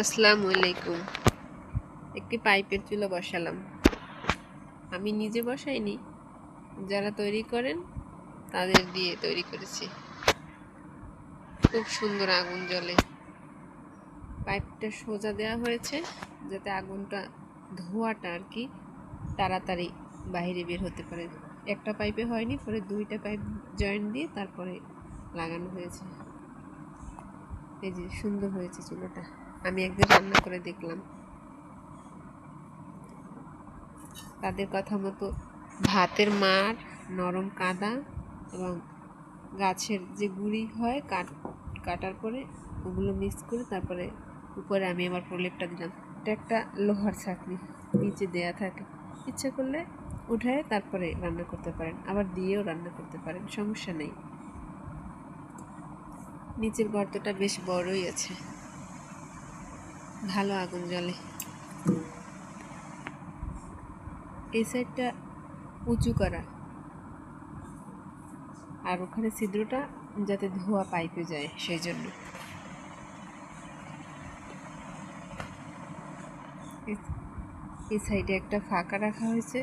আসসালামু আলাইকুম। একটি পাইপের চুলা বসালাম। আমি নিজে বসাইনি, যারা তৈরি করেন তাদের দিয়ে তৈরি করেছি। খুব সুন্দর আগুন জ্বলে। পাইপটা সোজা দেওয়া হয়েছে যাতে আগুনটা, ধোঁয়াটা আর কি, তাড়াতাড়ি বাইরে বের হতে পারে। একটা পাইপে হয়নি, পরে দুইটা পাইপ জয়েন্ট দিয়ে তারপরে লাগানো হয়েছে। এই যে সুন্দর হয়েছে চুলাটা। আমি একদিন রান্না করে দেখলাম। তাদের কথা মতো ভাতের মাড়, নরম কাদা এবং গাছের যে গুঁড়ি হয় কাটার পরে ওগুলো মিক্স করে তারপরে উপরে আমি আবার প্রলেপটা দিলাম। এটা একটা লোহার ছাঁকনি নিচে দেয়া থাকে, ইচ্ছা করলে উঠায় তারপরে রান্না করতে পারেন, আবার দিয়েও রান্না করতে পারেন, সমস্যা নেই। নিচের গর্তটা বেশ বড়ই আছে, ভালো আগুন জ্বলে। এই সাইডটা উঁচু করা, আর ওখানে ছিদ্রটা যাতে ধোয়া পাইপে যায় সেই জন্য। এই সাইডে একটা ফাঁকা রাখা হয়েছে